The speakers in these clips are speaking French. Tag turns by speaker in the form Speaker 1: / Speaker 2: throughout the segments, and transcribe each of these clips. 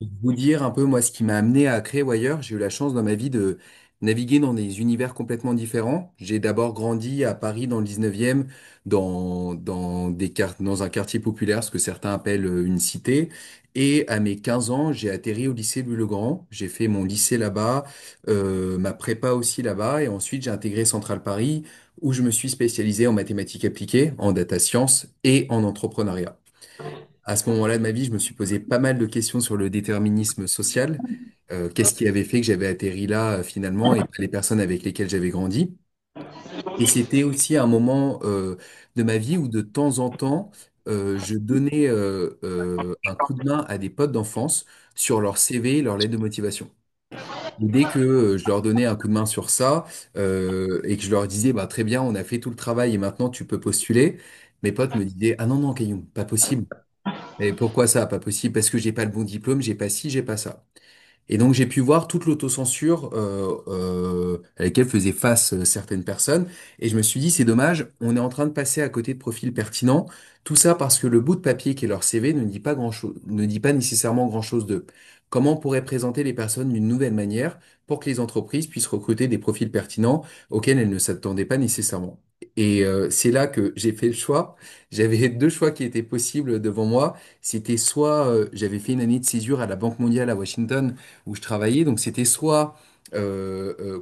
Speaker 1: Pour vous dire un peu, moi, ce qui m'a amené à créer Wire, j'ai eu la chance dans ma vie de naviguer dans des univers complètement différents. J'ai d'abord grandi à Paris dans le 19e, dans un quartier populaire, ce que certains appellent une cité. Et à mes 15 ans, j'ai atterri au lycée Louis-le-Grand. J'ai fait mon lycée là-bas, ma prépa aussi là-bas. Et ensuite, j'ai intégré Centrale Paris, où je me suis spécialisé en mathématiques appliquées, en data science et en entrepreneuriat. À ce moment-là de ma vie, je me suis posé pas mal de questions sur le déterminisme social. Qu'est-ce qui avait fait que j'avais atterri là finalement et pas les personnes avec lesquelles j'avais grandi. Et c'était aussi un moment de ma vie où de temps en temps, je donnais un coup de main à des potes d'enfance sur leur CV, leur lettre de motivation. Et dès que je leur donnais un coup de main sur ça et que je leur disais, bah, très bien, on a fait tout le travail et maintenant tu peux postuler, mes potes me disaient, ah non, non, Caillou, pas possible. Et pourquoi ça? Pas possible, parce que j'ai pas le bon diplôme, j'ai pas ci, j'ai pas ça. Et donc j'ai pu voir toute l'autocensure à laquelle faisaient face certaines personnes. Et je me suis dit, c'est dommage, on est en train de passer à côté de profils pertinents. Tout ça parce que le bout de papier qui est leur CV ne dit pas grand-chose, ne dit pas nécessairement grand-chose d'eux. Comment on pourrait présenter les personnes d'une nouvelle manière pour que les entreprises puissent recruter des profils pertinents auxquels elles ne s'attendaient pas nécessairement. Et c'est là que j'ai fait le choix. J'avais deux choix qui étaient possibles devant moi. C'était soit j'avais fait une année de césure à la Banque mondiale à Washington où je travaillais. Donc c'était soit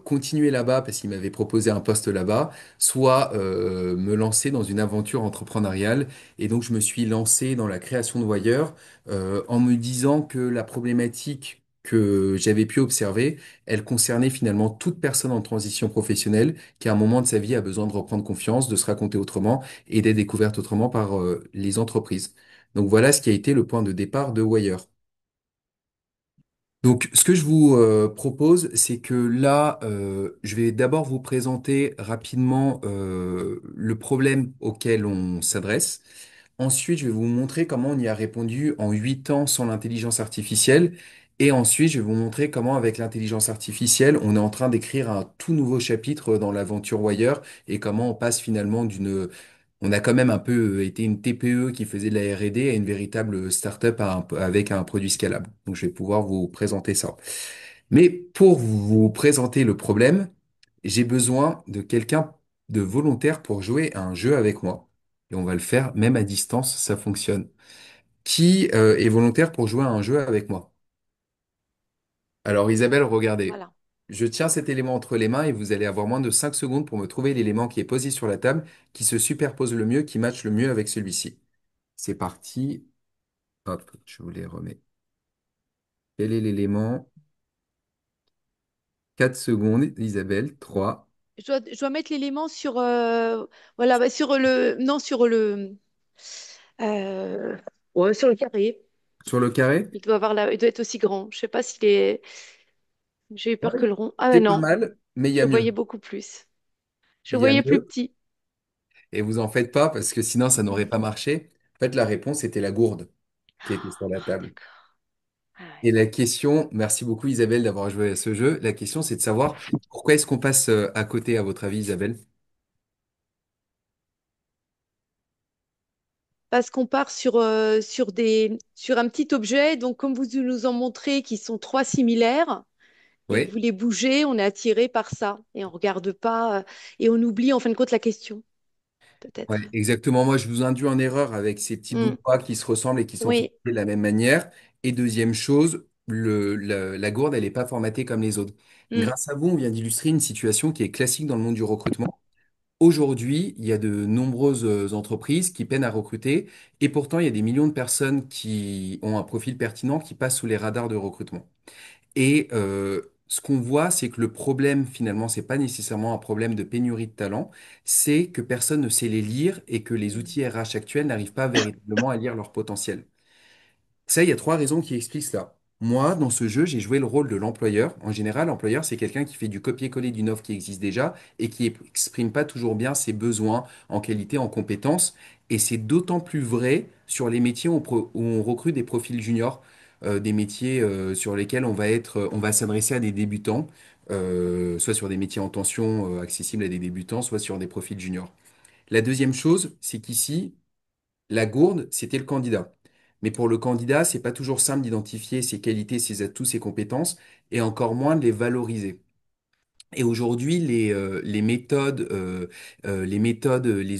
Speaker 1: continuer là-bas parce qu'il m'avait proposé un poste là-bas, soit me lancer dans une aventure entrepreneuriale. Et donc je me suis lancé dans la création de Wire en me disant que la problématique que j'avais pu observer, elle concernait finalement toute personne en transition professionnelle qui à un moment de sa vie a besoin de reprendre confiance, de se raconter autrement et d'être découverte autrement par les entreprises. Donc voilà ce qui a été le point de départ de Wire. Donc, ce que je vous propose, c'est que là, je vais d'abord vous présenter rapidement le problème auquel on s'adresse. Ensuite, je vais vous montrer comment on y a répondu en 8 ans sans l'intelligence artificielle. Et ensuite, je vais vous montrer comment, avec l'intelligence artificielle, on est en train d'écrire un tout nouveau chapitre dans l'aventure Wire et comment on passe finalement d'une... On a quand même un peu été une TPE qui faisait de la R&D à une véritable start-up avec un produit scalable. Donc, je vais pouvoir vous présenter ça. Mais pour vous présenter le problème, j'ai besoin de quelqu'un de volontaire pour jouer à un jeu avec moi. Et on va le faire même à distance, ça fonctionne. Qui est volontaire pour jouer à un jeu avec moi? Alors Isabelle, regardez.
Speaker 2: Voilà.
Speaker 1: Je tiens cet élément entre les mains et vous allez avoir moins de 5 secondes pour me trouver l'élément qui est posé sur la table, qui se superpose le mieux, qui matche le mieux avec celui-ci. C'est parti. Hop, je vous les remets. Quel est l'élément? 4 secondes, Isabelle. 3.
Speaker 2: Je dois mettre l'élément sur, voilà, bah, sur le, non, euh, ouais, sur le carré.
Speaker 1: Sur le carré?
Speaker 2: Il doit être aussi grand. Je sais pas s'il est. J'ai eu peur
Speaker 1: Ouais.
Speaker 2: que le rond. Ah
Speaker 1: C'est
Speaker 2: ouais,
Speaker 1: pas
Speaker 2: non,
Speaker 1: mal, mais il y
Speaker 2: je
Speaker 1: a
Speaker 2: voyais
Speaker 1: mieux.
Speaker 2: beaucoup plus. Je
Speaker 1: Il y a
Speaker 2: voyais plus
Speaker 1: mieux.
Speaker 2: petit.
Speaker 1: Et vous en faites pas parce que sinon ça n'aurait
Speaker 2: Mm.
Speaker 1: pas marché. En fait, la réponse était la gourde qui était sur la
Speaker 2: Ah,
Speaker 1: table.
Speaker 2: d'accord. Ah ouais.
Speaker 1: Et la question, merci beaucoup Isabelle d'avoir joué à ce jeu. La question, c'est de savoir pourquoi est-ce qu'on passe à côté, à votre avis, Isabelle?
Speaker 2: Parce qu'on part sur un petit objet, donc comme vous nous en montrez, qui sont trois similaires, et que
Speaker 1: Oui.
Speaker 2: vous les bougez, on est attiré par ça. Et on regarde pas, et on oublie en fin de compte la question,
Speaker 1: Ouais,
Speaker 2: peut-être.
Speaker 1: exactement. Moi, je vous induis en erreur avec ces petits bouts de
Speaker 2: Mm.
Speaker 1: bois qui se ressemblent et qui sont
Speaker 2: Oui.
Speaker 1: fabriqués de la même manière. Et deuxième chose, la gourde, elle n'est pas formatée comme les autres.
Speaker 2: Mm.
Speaker 1: Grâce à vous, on vient d'illustrer une situation qui est classique dans le monde du recrutement. Aujourd'hui, il y a de nombreuses entreprises qui peinent à recruter et pourtant, il y a des millions de personnes qui ont un profil pertinent qui passent sous les radars de recrutement. Et ce qu'on voit, c'est que le problème, finalement, c'est pas nécessairement un problème de pénurie de talent, c'est que personne ne sait les lire et que les
Speaker 2: Mm.
Speaker 1: outils RH actuels n'arrivent pas véritablement à lire leur potentiel. Ça, il y a trois raisons qui expliquent cela. Moi, dans ce jeu, j'ai joué le rôle de l'employeur. En général, l'employeur, c'est quelqu'un qui fait du copier-coller d'une offre qui existe déjà et qui exprime pas toujours bien ses besoins en qualité, en compétences. Et c'est d'autant plus vrai sur les métiers où on recrute des profils juniors, des métiers sur lesquels on va s'adresser à des débutants, soit sur des métiers en tension accessibles à des débutants, soit sur des profils juniors. La deuxième chose, c'est qu'ici, la gourde, c'était le candidat. Mais pour le candidat, c'est pas toujours simple d'identifier ses qualités, ses atouts, ses compétences, et encore moins de les valoriser. Et aujourd'hui, les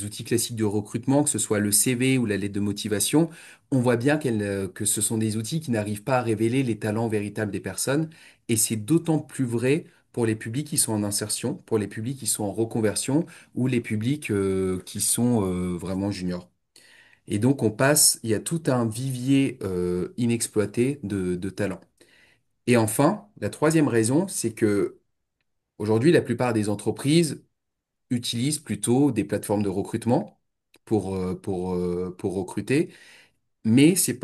Speaker 1: outils classiques de recrutement, que ce soit le CV ou la lettre de motivation, on voit bien que ce sont des outils qui n'arrivent pas à révéler les talents véritables des personnes. Et c'est d'autant plus vrai pour les publics qui sont en insertion, pour les publics qui sont en reconversion ou les publics qui sont vraiment juniors. Et donc, il y a tout un vivier inexploité de talents. Et enfin, la troisième raison, c'est que aujourd'hui, la plupart des entreprises utilisent plutôt des plateformes de recrutement pour recruter. Mais ces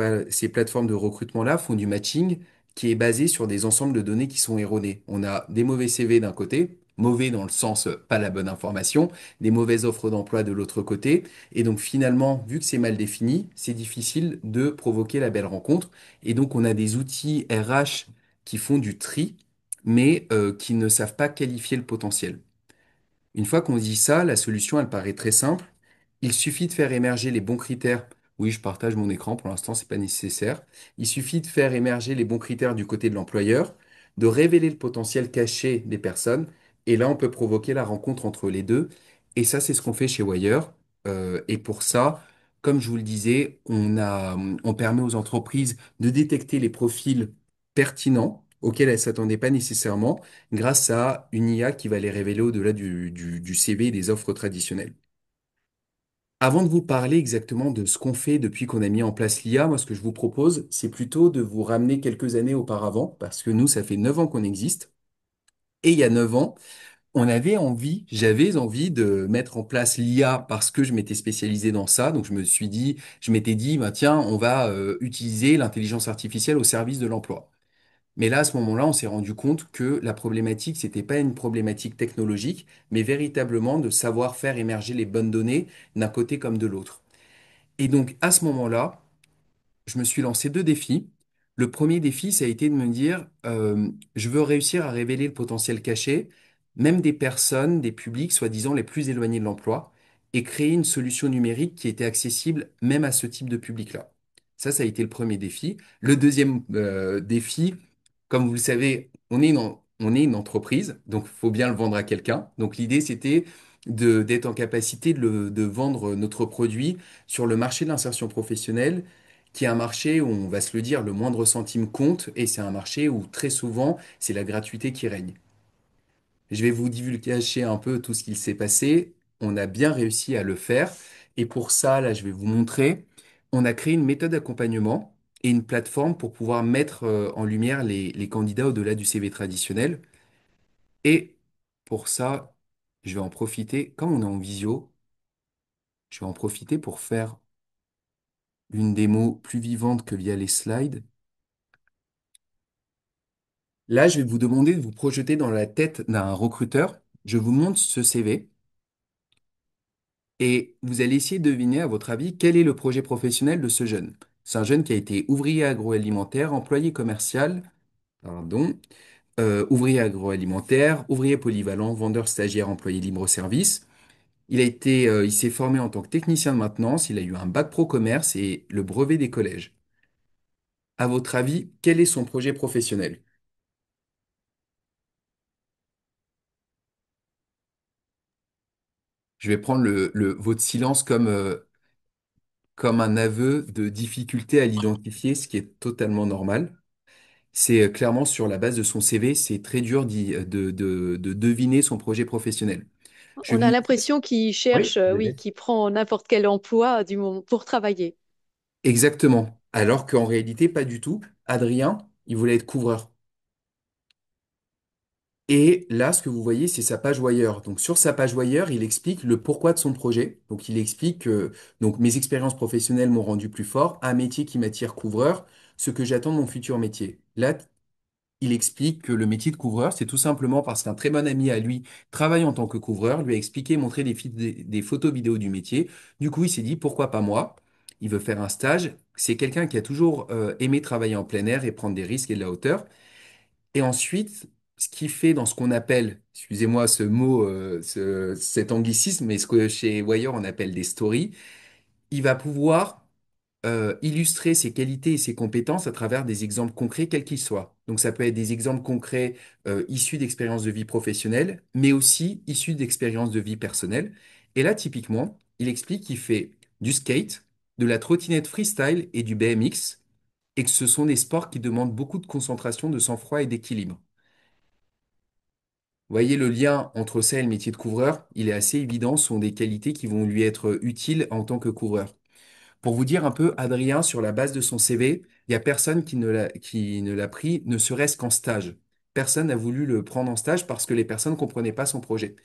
Speaker 1: plateformes de recrutement-là font du matching qui est basé sur des ensembles de données qui sont erronées. On a des mauvais CV d'un côté, mauvais dans le sens pas la bonne information, des mauvaises offres d'emploi de l'autre côté. Et donc finalement, vu que c'est mal défini, c'est difficile de provoquer la belle rencontre. Et donc on a des outils RH qui font du tri, mais qui ne savent pas qualifier le potentiel. Une fois qu'on dit ça, la solution, elle paraît très simple. Il suffit de faire émerger les bons critères. Oui, je partage mon écran, pour l'instant, c'est pas nécessaire. Il suffit de faire émerger les bons critères du côté de l'employeur, de révéler le potentiel caché des personnes, et là, on peut provoquer la rencontre entre les deux. Et ça, c'est ce qu'on fait chez Wire. Et pour ça, comme je vous le disais, on permet aux entreprises de détecter les profils pertinents auxquels elles s'attendaient pas nécessairement grâce à une IA qui va les révéler au-delà du CV et des offres traditionnelles. Avant de vous parler exactement de ce qu'on fait depuis qu'on a mis en place l'IA, moi ce que je vous propose, c'est plutôt de vous ramener quelques années auparavant, parce que nous, ça fait 9 ans qu'on existe. Et il y a 9 ans, j'avais envie de mettre en place l'IA parce que je m'étais spécialisé dans ça. Donc je m'étais dit, bah, tiens, on va utiliser l'intelligence artificielle au service de l'emploi. Mais là, à ce moment-là, on s'est rendu compte que la problématique, c'était pas une problématique technologique, mais véritablement de savoir faire émerger les bonnes données d'un côté comme de l'autre. Et donc, à ce moment-là, je me suis lancé deux défis. Le premier défi, ça a été de me dire, je veux réussir à révéler le potentiel caché, même des personnes, des publics, soi-disant les plus éloignés de l'emploi, et créer une solution numérique qui était accessible même à ce type de public-là. Ça a été le premier défi. Le deuxième défi, comme vous le savez, on est une entreprise, donc il faut bien le vendre à quelqu'un. Donc l'idée, c'était d'être en capacité de vendre notre produit sur le marché de l'insertion professionnelle qui est un marché où on va se le dire, le moindre centime compte, et c'est un marché où très souvent, c'est la gratuité qui règne. Je vais vous divulgacher un peu tout ce qu'il s'est passé. On a bien réussi à le faire, et pour ça, là, je vais vous montrer. On a créé une méthode d'accompagnement et une plateforme pour pouvoir mettre en lumière les candidats au-delà du CV traditionnel. Et pour ça, je vais en profiter, comme on est en visio, je vais en profiter pour faire une démo plus vivante que via les slides. Là, je vais vous demander de vous projeter dans la tête d'un recruteur. Je vous montre ce CV et vous allez essayer de deviner, à votre avis, quel est le projet professionnel de ce jeune. C'est un jeune qui a été ouvrier agroalimentaire, employé commercial, pardon, ouvrier agroalimentaire, ouvrier polyvalent, vendeur stagiaire, employé libre-service. Il s'est formé en tant que technicien de maintenance. Il a eu un bac pro commerce et le brevet des collèges. À votre avis, quel est son projet professionnel? Je vais prendre votre silence comme un aveu de difficulté à l'identifier, ce qui est totalement normal. C'est clairement sur la base de son CV, c'est très dur de deviner son projet professionnel. Je vais
Speaker 2: On a
Speaker 1: vous...
Speaker 2: l'impression qu'il
Speaker 1: Oui,
Speaker 2: cherche, oui,
Speaker 1: allez.
Speaker 2: qu'il prend n'importe quel emploi du moment pour travailler.
Speaker 1: Exactement. Alors qu'en réalité, pas du tout. Adrien, il voulait être couvreur. Et là, ce que vous voyez, c'est sa page Wire. Donc, sur sa page Wire, il explique le pourquoi de son projet. Donc, il explique que donc, mes expériences professionnelles m'ont rendu plus fort, un métier qui m'attire couvreur, ce que j'attends de mon futur métier. Là, il explique que le métier de couvreur, c'est tout simplement parce qu'un très bon ami à lui travaille en tant que couvreur, lui a expliqué, montré des photos vidéos du métier. Du coup, il s'est dit, pourquoi pas moi? Il veut faire un stage. C'est quelqu'un qui a toujours aimé travailler en plein air et prendre des risques et de la hauteur. Et ensuite, ce qu'il fait dans ce qu'on appelle, excusez-moi ce mot, cet anglicisme, mais ce que chez Wire on appelle des stories, il va pouvoir illustrer ses qualités et ses compétences à travers des exemples concrets, quels qu'ils soient. Donc ça peut être des exemples concrets issus d'expériences de vie professionnelle, mais aussi issus d'expériences de vie personnelle. Et là, typiquement, il explique qu'il fait du skate, de la trottinette freestyle et du BMX, et que ce sont des sports qui demandent beaucoup de concentration, de sang-froid et d'équilibre. Vous voyez le lien entre ça et le métier de couvreur, il est assez évident, ce sont des qualités qui vont lui être utiles en tant que couvreur. Pour vous dire un peu, Adrien, sur la base de son CV, il y a personne qui ne l'a pris, ne serait-ce qu'en stage. Personne n'a voulu le prendre en stage parce que les personnes ne comprenaient pas son projet.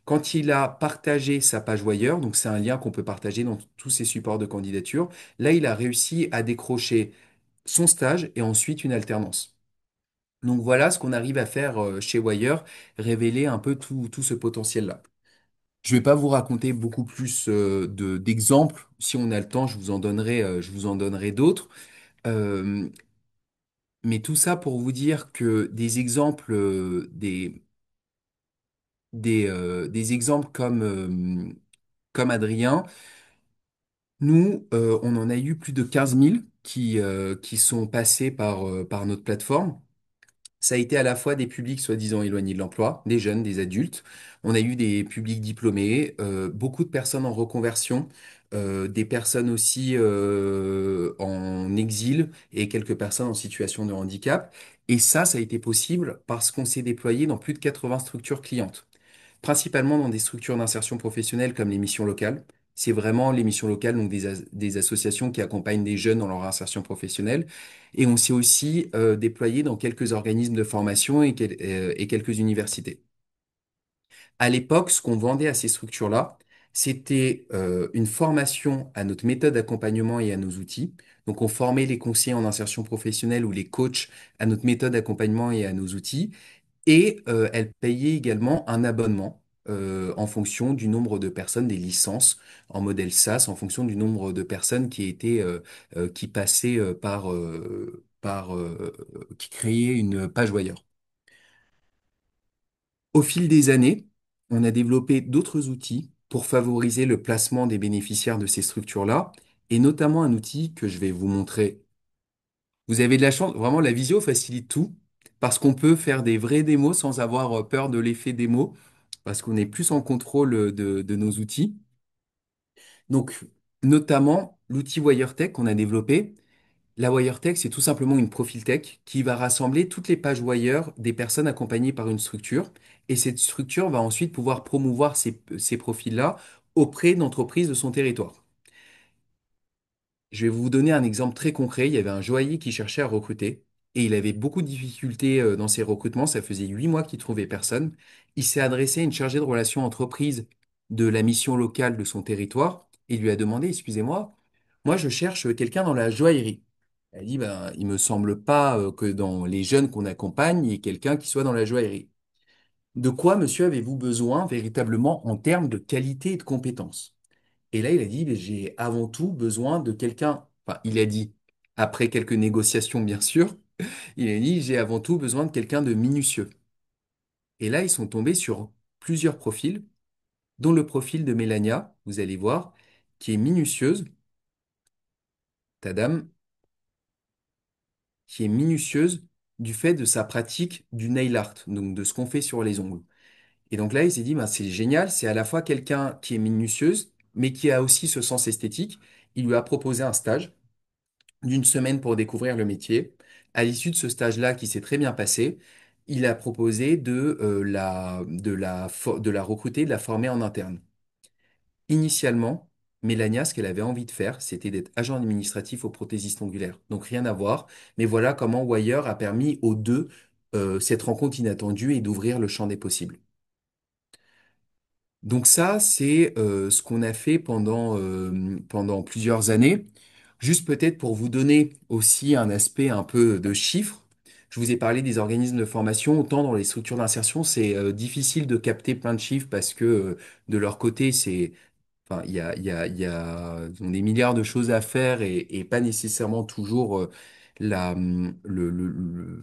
Speaker 1: Quand il a partagé sa page Wire, donc c'est un lien qu'on peut partager dans tous ses supports de candidature, là, il a réussi à décrocher son stage et ensuite une alternance. Donc voilà ce qu'on arrive à faire chez Wire, révéler un peu tout ce potentiel-là. Je vais pas vous raconter beaucoup plus d'exemples. Si on a le temps, je vous en donnerai d'autres. Euh, mais tout ça pour vous dire que des exemples, des exemples comme Adrien, nous, on en a eu plus de 15 000 qui sont passés par notre plateforme. Ça a été à la fois des publics soi-disant éloignés de l'emploi, des jeunes, des adultes. On a eu des publics diplômés, beaucoup de personnes en reconversion, des personnes aussi en exil et quelques personnes en situation de handicap. Et ça a été possible parce qu'on s'est déployé dans plus de 80 structures clientes, principalement dans des structures d'insertion professionnelle comme les missions locales. C'est vraiment les missions locales, donc des associations qui accompagnent des jeunes dans leur insertion professionnelle. Et on s'est aussi déployé dans quelques organismes de formation et quelques universités. À l'époque, ce qu'on vendait à ces structures-là, c'était une formation à notre méthode d'accompagnement et à nos outils. Donc, on formait les conseillers en insertion professionnelle ou les coachs à notre méthode d'accompagnement et à nos outils. Et elle payait également un abonnement en fonction du nombre de personnes, des licences en modèle SaaS, en fonction du nombre de personnes qui passaient qui créaient une page Wire. Au fil des années, on a développé d'autres outils pour favoriser le placement des bénéficiaires de ces structures-là, et notamment un outil que je vais vous montrer. Vous avez de la chance, vraiment la visio facilite tout, parce qu'on peut faire des vrais démos sans avoir peur de l'effet démo, parce qu'on est plus en contrôle de nos outils. Donc, notamment l'outil WireTech qu'on a développé. La WireTech, c'est tout simplement une profil tech qui va rassembler toutes les pages Wire des personnes accompagnées par une structure. Et cette structure va ensuite pouvoir promouvoir ces profils-là auprès d'entreprises de son territoire. Je vais vous donner un exemple très concret. Il y avait un joaillier qui cherchait à recruter et il avait beaucoup de difficultés dans ses recrutements. Ça faisait 8 mois qu'il trouvait personne. Il s'est adressé à une chargée de relations entreprise de la mission locale de son territoire et lui a demandé, excusez-moi, moi je cherche quelqu'un dans la joaillerie. Elle a dit, ben, il me semble pas que dans les jeunes qu'on accompagne, il y ait quelqu'un qui soit dans la joaillerie. De quoi, monsieur, avez-vous besoin véritablement en termes de qualité et de compétences? Et là, il a dit, mais j'ai avant tout besoin de quelqu'un. Enfin, il a dit, après quelques négociations, bien sûr, il a dit, j'ai avant tout besoin de quelqu'un de minutieux. Et là, ils sont tombés sur plusieurs profils, dont le profil de Mélania, vous allez voir, qui est minutieuse, ta dame, qui est minutieuse du fait de sa pratique du nail art, donc de ce qu'on fait sur les ongles. Et donc là, il s'est dit, ben, c'est génial, c'est à la fois quelqu'un qui est minutieuse, mais qui a aussi ce sens esthétique. Il lui a proposé un stage d'une semaine pour découvrir le métier. À l'issue de ce stage-là, qui s'est très bien passé, il a proposé de la recruter, de la former en interne. Initialement, Mélania, ce qu'elle avait envie de faire, c'était d'être agent administratif au prothésiste ongulaire. Donc rien à voir. Mais voilà comment Wire a permis aux deux cette rencontre inattendue et d'ouvrir le champ des possibles. Donc ça, c'est ce qu'on a fait pendant plusieurs années. Juste peut-être pour vous donner aussi un aspect un peu de chiffres. Je vous ai parlé des organismes de formation. Autant dans les structures d'insertion, c'est difficile de capter plein de chiffres parce que de leur côté, enfin, il y a ils ont des milliards de choses à faire et pas nécessairement toujours la, le,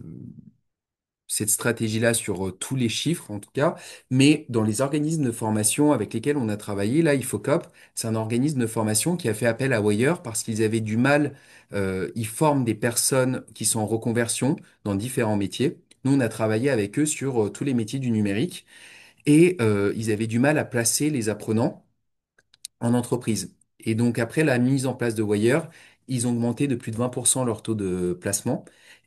Speaker 1: cette stratégie-là sur tous les chiffres, en tout cas, mais dans les organismes de formation avec lesquels on a travaillé, là, Ifocop, c'est un organisme de formation qui a fait appel à Wire parce qu'ils avaient du mal, ils forment des personnes qui sont en reconversion dans différents métiers. Nous, on a travaillé avec eux sur tous les métiers du numérique et ils avaient du mal à placer les apprenants en entreprise. Et donc, après la mise en place de Wire, ils ont augmenté de plus de 20% leur taux de placement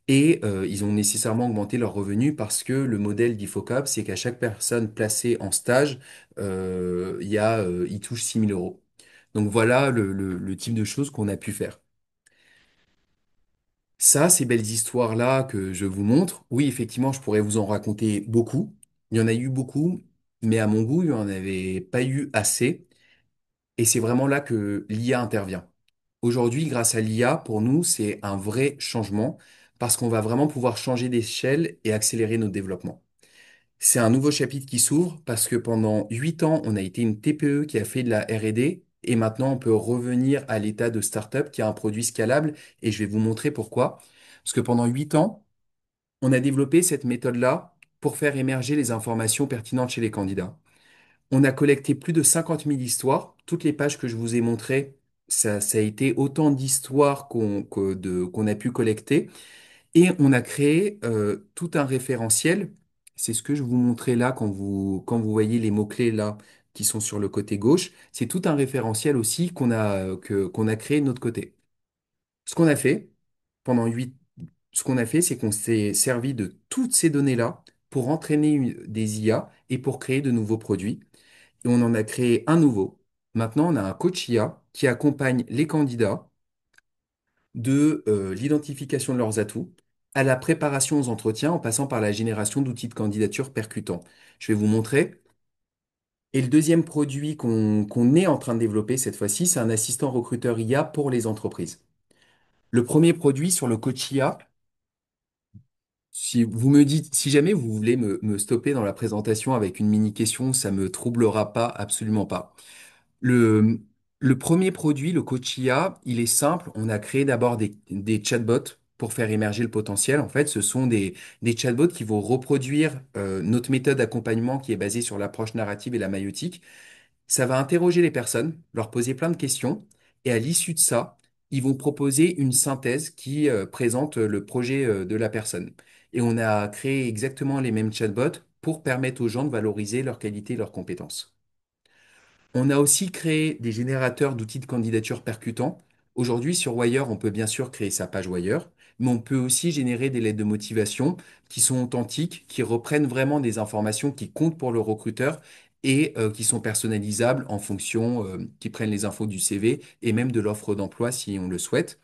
Speaker 1: et ils ont nécessairement augmenté leurs revenus parce que le modèle d'Ifocap, c'est qu'à chaque personne placée en stage, ils touchent 6 000 euros. Donc, voilà le type de choses qu'on a pu faire. Ça, ces belles histoires-là que je vous montre, oui, effectivement, je pourrais vous en raconter beaucoup. Il y en a eu beaucoup, mais à mon goût, il n'y en avait pas eu assez. Et c'est vraiment là que l'IA intervient. Aujourd'hui, grâce à l'IA, pour nous, c'est un vrai changement parce qu'on va vraiment pouvoir changer d'échelle et accélérer notre développement. C'est un nouveau chapitre qui s'ouvre parce que pendant 8 ans, on a été une TPE qui a fait de la R&D et maintenant on peut revenir à l'état de start-up qui a un produit scalable et je vais vous montrer pourquoi. Parce que pendant 8 ans, on a développé cette méthode-là pour faire émerger les informations pertinentes chez les candidats. On a collecté plus de 50 000 histoires. Toutes les pages que je vous ai montrées, ça a été autant d'histoires qu'on a pu collecter. Et on a créé tout un référentiel. C'est ce que je vous montrais là quand vous voyez les mots-clés là qui sont sur le côté gauche. C'est tout un référentiel aussi qu'on a créé de notre côté. Ce qu'on a fait pendant 8, ce qu'on a fait, c'est qu'on s'est servi de toutes ces données-là pour entraîner des IA et pour créer de nouveaux produits et on en a créé un nouveau. Maintenant, on a un coach IA qui accompagne les candidats de l'identification de leurs atouts à la préparation aux entretiens en passant par la génération d'outils de candidature percutants. Je vais vous montrer. Et le deuxième produit qu'on est en train de développer cette fois-ci, c'est un assistant recruteur IA pour les entreprises. Le premier produit sur le coach IA, si vous me dites, si jamais vous voulez me stopper dans la présentation avec une mini question, ça me troublera pas, absolument pas. Le, le premier produit, le Coach IA, il est simple. On a créé d'abord des chatbots pour faire émerger le potentiel. En fait, ce sont des chatbots qui vont reproduire notre méthode d'accompagnement qui est basée sur l'approche narrative et la maïotique. Ça va interroger les personnes, leur poser plein de questions, et à l'issue de ça, ils vont proposer une synthèse qui présente le projet de la personne. Et on a créé exactement les mêmes chatbots pour permettre aux gens de valoriser leurs qualités et leurs compétences. On a aussi créé des générateurs d'outils de candidature percutants. Aujourd'hui, sur Wire, on peut bien sûr créer sa page Wire, mais on peut aussi générer des lettres de motivation qui sont authentiques, qui reprennent vraiment des informations qui comptent pour le recruteur et qui sont personnalisables en fonction, qui prennent les infos du CV et même de l'offre d'emploi si on le souhaite.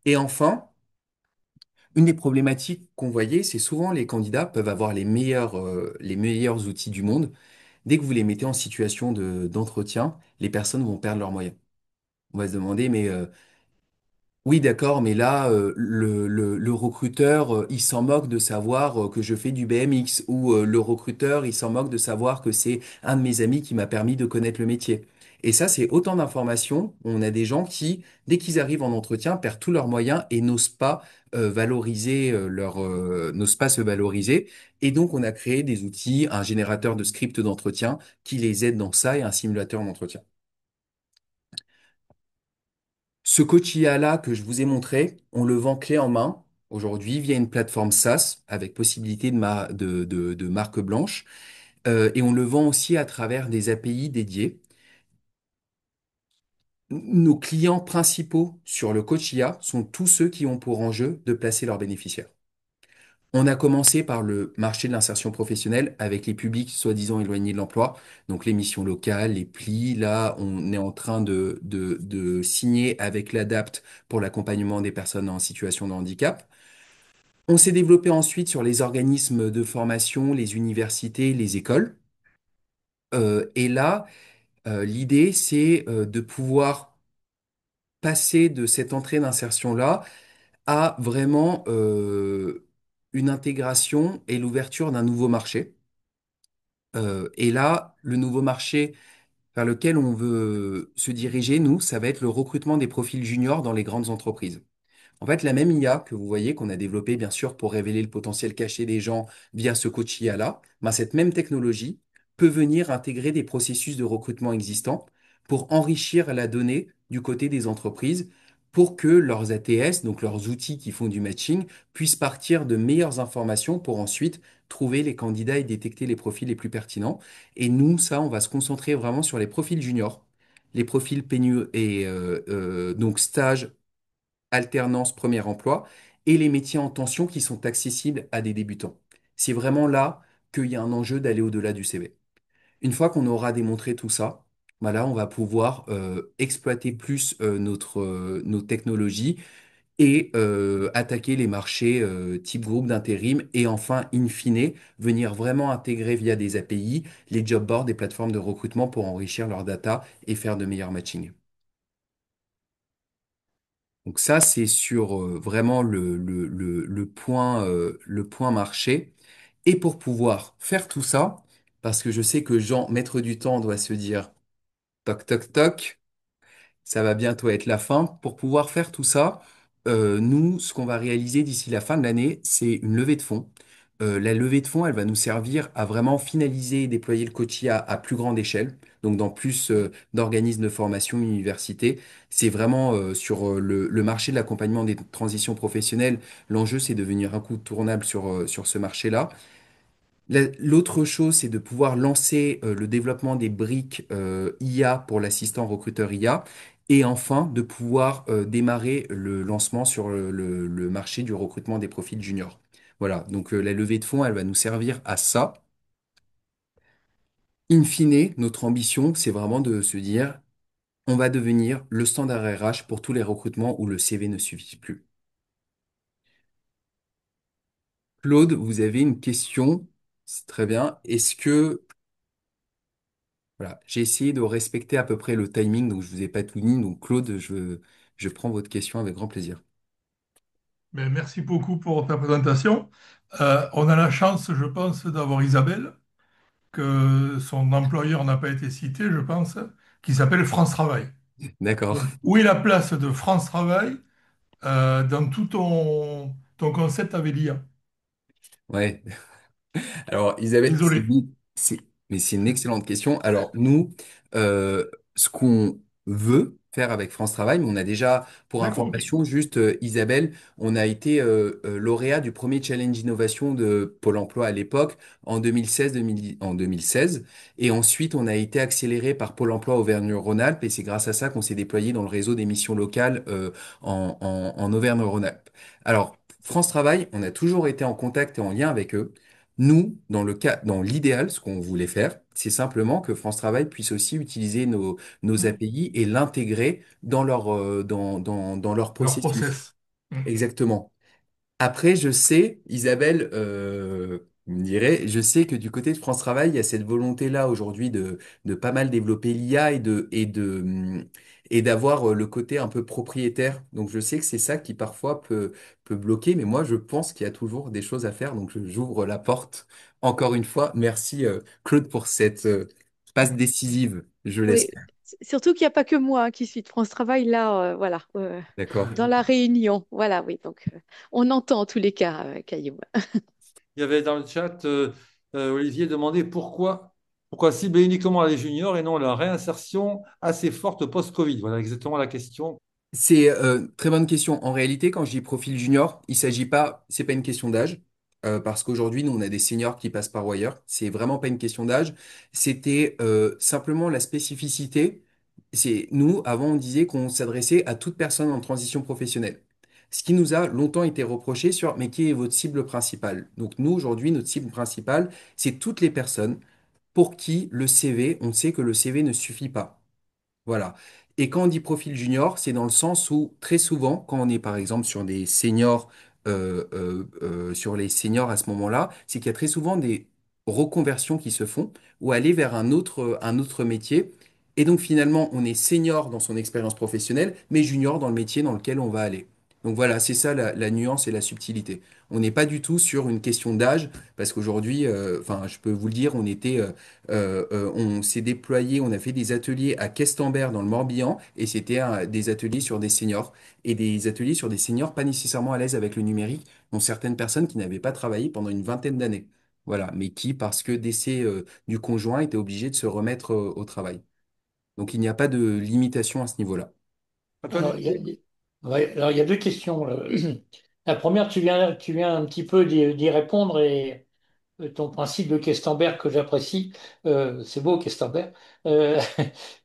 Speaker 1: Et enfin, une des problématiques qu'on voyait, c'est souvent les candidats peuvent avoir les meilleurs outils du monde. Dès que vous les mettez en situation d'entretien, les personnes vont perdre leurs moyens. On va se demander, mais oui, d'accord, mais là, le recruteur, il s'en moque de savoir que je fais du BMX, ou le recruteur, il s'en moque de savoir que c'est un de mes amis qui m'a permis de connaître le métier. Et ça, c'est autant d'informations. On a des gens qui, dès qu'ils arrivent en entretien, perdent tous leurs moyens et n'osent pas n'osent pas se valoriser. Et donc, on a créé des outils, un générateur de scripts d'entretien qui les aide dans ça et un simulateur d'entretien. Ce coach IA-là que je vous ai montré, on le vend clé en main aujourd'hui via une plateforme SaaS avec possibilité de marque blanche. Et on le vend aussi à travers des API dédiés. Nos clients principaux sur le coach IA sont tous ceux qui ont pour enjeu de placer leurs bénéficiaires. On a commencé par le marché de l'insertion professionnelle avec les publics soi-disant éloignés de l'emploi, donc les missions locales, les plis. Là, on est en train de signer avec l'ADAPT pour l'accompagnement des personnes en situation de handicap. On s'est développé ensuite sur les organismes de formation, les universités, les écoles. Et là, l'idée, c'est de pouvoir passer de cette entrée d'insertion-là à vraiment une intégration et l'ouverture d'un nouveau marché. Et là, le nouveau marché vers lequel on veut se diriger, nous, ça va être le recrutement des profils juniors dans les grandes entreprises. En fait, la même IA que vous voyez qu'on a développée, bien sûr, pour révéler le potentiel caché des gens via ce coach IA-là, ben, cette même technologie peut venir intégrer des processus de recrutement existants pour enrichir la donnée du côté des entreprises pour que leurs ATS, donc leurs outils qui font du matching, puissent partir de meilleures informations pour ensuite trouver les candidats et détecter les profils les plus pertinents. Et nous, ça, on va se concentrer vraiment sur les profils juniors, les profils pénibles et donc stage, alternance, premier emploi, et les métiers en tension qui sont accessibles à des débutants. C'est vraiment là qu'il y a un enjeu d'aller au-delà du CV. Une fois qu'on aura démontré tout ça, bah là, on va pouvoir exploiter plus nos technologies et attaquer les marchés type groupe d'intérim et enfin, in fine, venir vraiment intégrer via des API les job boards des plateformes de recrutement pour enrichir leurs data et faire de meilleurs matchings. Donc ça, c'est sur vraiment le point marché. Et pour pouvoir faire tout ça, parce que je sais que Jean, maître du temps, doit se dire toc, toc, toc, ça va bientôt être la fin. Pour pouvoir faire tout ça, nous, ce qu'on va réaliser d'ici la fin de l'année, c'est une levée de fonds. La levée de fonds, elle va nous servir à vraiment finaliser et déployer le coaching à plus grande échelle, donc dans plus d'organismes de formation, universités. C'est vraiment sur le marché de l'accompagnement des transitions professionnelles. L'enjeu, c'est de devenir incontournable sur ce marché-là. L'autre chose, c'est de pouvoir lancer le développement des briques IA pour l'assistant recruteur IA et enfin de pouvoir démarrer le lancement sur le marché du recrutement des profils juniors. Voilà, donc la levée de fonds, elle va nous servir à ça. In fine, notre ambition, c'est vraiment de se dire, on va devenir le standard RH pour tous les recrutements où le CV ne suffit plus. Claude, vous avez une question? C'est très bien. Est-ce que Voilà, j'ai essayé de respecter à peu près le timing, donc je vous ai pas tout dit. Donc Claude, je prends votre question avec grand plaisir.
Speaker 3: Ben, merci beaucoup pour ta présentation. On a la chance, je pense, d'avoir Isabelle, que son employeur n'a pas été cité, je pense, qui s'appelle France Travail.
Speaker 1: D'accord.
Speaker 3: Donc, où est la place de France Travail dans tout ton concept avec l'IA?
Speaker 1: Ouais. Alors, Isabelle,
Speaker 3: Désolé.
Speaker 1: c'est- mais c'est une excellente question. Alors, nous, ce qu'on veut faire avec France Travail, mais on a déjà, pour
Speaker 3: D'accord, ok.
Speaker 1: information, juste, Isabelle, on a été lauréat du premier challenge innovation de Pôle emploi à l'époque, en 2016, en 2016. Et ensuite, on a été accéléré par Pôle emploi Auvergne-Rhône-Alpes, et c'est grâce à ça qu'on s'est déployé dans le réseau des missions locales en Auvergne-Rhône-Alpes. Alors, France Travail, on a toujours été en contact et en lien avec eux. Nous, dans l'idéal, ce qu'on voulait faire, c'est simplement que France Travail puisse aussi utiliser nos
Speaker 3: Hmm.
Speaker 1: API et l'intégrer dans leur
Speaker 3: Leur
Speaker 1: processus.
Speaker 3: process. Hmm.
Speaker 1: Exactement. Après, je sais, Isabelle me dirait, je sais que du côté de France Travail, il y a cette volonté-là aujourd'hui de pas mal développer l'IA et d'avoir le côté un peu propriétaire. Donc, je sais que c'est ça qui parfois peut bloquer, mais moi, je pense qu'il y a toujours des choses à faire. Donc, j'ouvre la porte. Encore une fois, merci Claude pour cette passe décisive, je
Speaker 2: Oui,
Speaker 1: l'espère.
Speaker 2: surtout qu'il n'y a pas que moi qui suis de France Travail là, voilà,
Speaker 1: D'accord.
Speaker 2: dans la Réunion. Voilà, oui, donc on entend en tous les cas, Caillou.
Speaker 4: Il y avait dans le chat, Olivier demandait pourquoi cibler uniquement les juniors et non la réinsertion assez forte post-Covid. Voilà exactement la question.
Speaker 1: C'est très bonne question. En réalité, quand je dis profil junior, il s'agit pas, c'est pas une question d'âge, parce qu'aujourd'hui, nous, on a des seniors qui passent par Wire. C'est vraiment pas une question d'âge. C'était simplement la spécificité. C'est nous, avant, on disait qu'on s'adressait à toute personne en transition professionnelle. Ce qui nous a longtemps été reproché sur, mais qui est votre cible principale? Donc nous, aujourd'hui, notre cible principale, c'est toutes les personnes pour qui le CV, on sait que le CV ne suffit pas. Voilà. Et quand on dit profil junior, c'est dans le sens où très souvent, quand on est par exemple sur des seniors, sur les seniors à ce moment-là, c'est qu'il y a très souvent des reconversions qui se font ou aller vers un autre métier. Et donc finalement, on est senior dans son expérience professionnelle, mais junior dans le métier dans lequel on va aller. Donc voilà, c'est ça la nuance et la subtilité. On n'est pas du tout sur une question d'âge, parce qu'aujourd'hui, enfin, je peux vous le dire, on s'est déployé, on a fait des ateliers à Questembert dans le Morbihan, et c'était des ateliers sur des seniors, et des ateliers sur des seniors pas nécessairement à l'aise avec le numérique, dont certaines personnes qui n'avaient pas travaillé pendant une vingtaine d'années. Voilà, mais qui, parce que décès du conjoint, étaient obligés de se remettre au travail. Donc il n'y a pas de limitation à ce niveau-là.
Speaker 4: Antoine,
Speaker 5: Alors, ouais, alors, il y a deux questions. La première, tu viens un petit peu d'y répondre et ton principe de Questenberg que j'apprécie, c'est beau Questenberg, euh,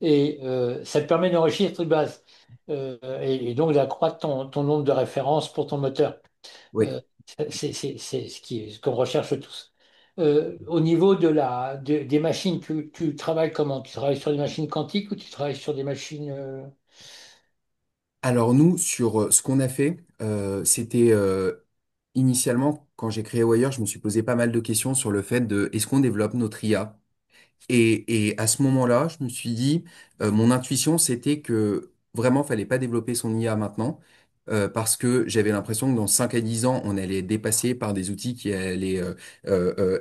Speaker 5: et ça te permet d'enrichir tes bases et donc d'accroître ton nombre de références pour ton moteur.
Speaker 1: Oui.
Speaker 5: Euh, c'est ce qu'on recherche tous. Au niveau des machines, tu travailles comment? Tu travailles sur des machines quantiques ou tu travailles sur des machines
Speaker 1: Alors nous, sur ce qu'on a fait, c'était initialement, quand j'ai créé Wire, je me suis posé pas mal de questions sur le fait de est-ce qu'on développe notre IA? Et à ce moment-là, je me suis dit, mon intuition, c'était que vraiment, fallait pas développer son IA maintenant, parce que j'avais l'impression que dans 5 à 10 ans, on allait être dépassé par des outils qui allaient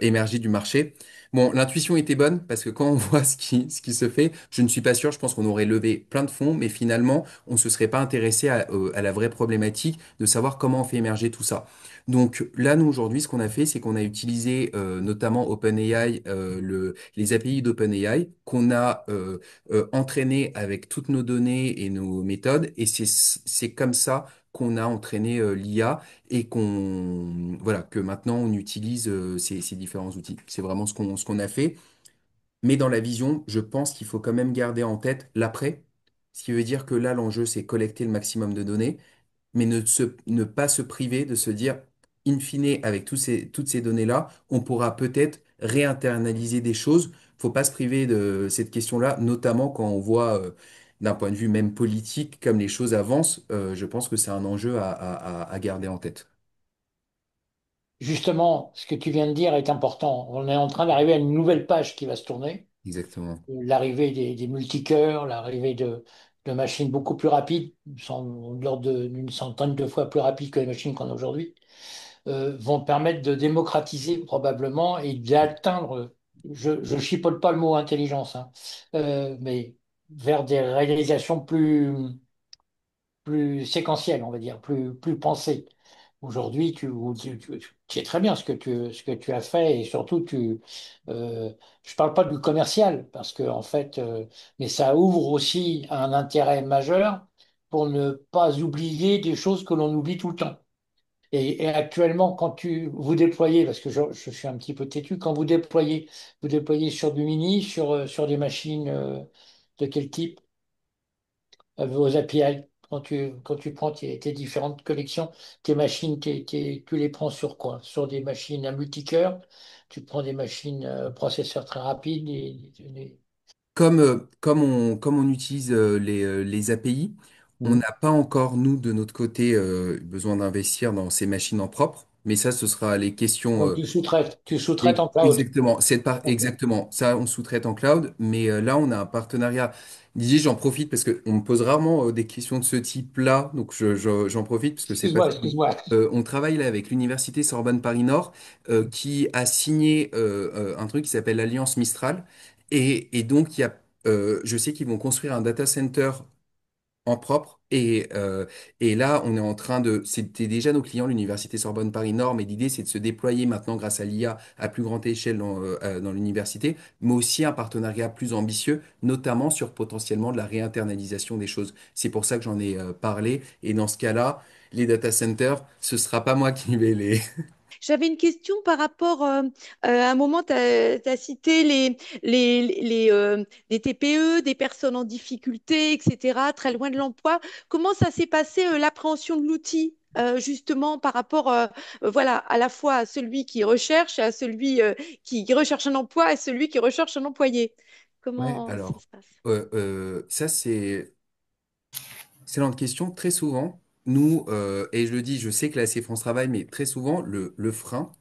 Speaker 1: émerger du marché. Bon, l'intuition était bonne, parce que quand on voit ce qui se fait, je ne suis pas sûr, je pense qu'on aurait levé plein de fonds, mais finalement, on se serait pas intéressé à la vraie problématique de savoir comment on fait émerger tout ça. Donc là, nous, aujourd'hui, ce qu'on a fait, c'est qu'on a utilisé notamment OpenAI, les API d'OpenAI, qu'on a entraîné avec toutes nos données et nos méthodes, et c'est comme ça qu'on a entraîné l'IA et voilà, que maintenant on utilise ces différents outils. C'est vraiment ce qu'on a fait. Mais dans la vision, je pense qu'il faut quand même garder en tête l'après, ce qui veut dire que là, l'enjeu, c'est collecter le maximum de données mais ne pas se priver de se dire, in fine, avec toutes ces données-là, on pourra peut-être réinternaliser des choses. Faut pas se priver de cette question-là, notamment quand on voit, d'un point de vue même politique, comme les choses avancent. Je pense que c'est un enjeu à garder en tête.
Speaker 5: Justement, ce que tu viens de dire est important. On est en train d'arriver à une nouvelle page qui va se tourner.
Speaker 1: Exactement.
Speaker 5: L'arrivée des multicœurs, l'arrivée de machines beaucoup plus rapides, de l'ordre d'une centaine de fois plus rapides que les machines qu'on a aujourd'hui, vont permettre de démocratiser probablement et d'atteindre, je ne chipote pas le mot intelligence, hein, mais vers des réalisations plus séquentielles, on va dire, plus pensées. Aujourd'hui, tu sais très bien ce que tu as fait et surtout, je ne parle pas du commercial parce que, en fait, mais ça ouvre aussi un intérêt majeur pour ne pas oublier des choses que l'on oublie tout le temps. Et actuellement, quand vous déployez, parce que je suis un petit peu têtu, quand vous déployez sur du mini, sur des machines de quel type? Vos API, quand tu prends tes différentes collections, tes machines, tu les prends sur quoi? Sur des machines à multicœur, tu prends des machines processeurs très rapides.
Speaker 1: Comme on utilise les API, on
Speaker 5: Hmm.
Speaker 1: n'a pas encore, nous, de notre côté, besoin d'investir dans ces machines en propre. Mais ça, ce sera les questions.
Speaker 5: Donc tu sous-traites en cloud.
Speaker 1: Exactement,
Speaker 5: Ok.
Speaker 1: exactement. Ça, on sous-traite en cloud, mais là, on a un partenariat. Didier, j'en profite parce qu'on me pose rarement des questions de ce type-là, donc j'en profite parce que c'est pas
Speaker 5: Excuse-moi,
Speaker 1: facile.
Speaker 5: excuse-moi.
Speaker 1: On travaille là avec l'Université Sorbonne Paris Nord, qui a signé un truc qui s'appelle l'Alliance Mistral, et donc je sais qu'ils vont construire un data center en propre. Et là, on est en train c'était déjà nos clients, l'Université Sorbonne Paris Nord, mais l'idée, c'est de se déployer maintenant grâce à l'IA à plus grande échelle dans l'université, mais aussi un partenariat plus ambitieux, notamment sur potentiellement de la réinternalisation des choses. C'est pour ça que j'en ai parlé. Et dans ce cas-là, les data centers, ce sera pas moi qui vais les...
Speaker 2: J'avais une question par rapport, à un moment, tu as cité des TPE, des personnes en difficulté, etc., très loin de l'emploi. Comment ça s'est passé, l'appréhension de l'outil, justement, par rapport, voilà, à la fois à celui qui recherche, à celui qui recherche un emploi et celui qui recherche un employé?
Speaker 1: Ouais,
Speaker 2: Comment ça
Speaker 1: alors,
Speaker 2: se passe?
Speaker 1: ça, c'est... Excellente question. Très souvent, nous, et je le dis, je sais que là c'est France Travail, mais très souvent, le frein,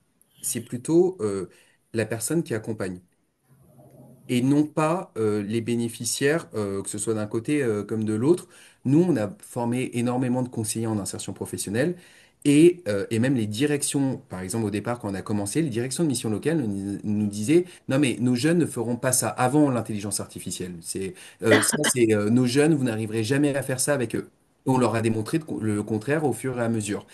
Speaker 1: c'est plutôt la personne qui accompagne. Et non pas les bénéficiaires, que ce soit d'un côté comme de l'autre. Nous, on a formé énormément de conseillers en insertion professionnelle et même les directions, par exemple au départ quand on a commencé, les directions de mission locale nous disaient, non mais nos jeunes ne feront pas ça avant l'intelligence artificielle. Nos jeunes, vous n'arriverez jamais à faire ça avec eux. On leur a démontré le contraire au fur et à mesure.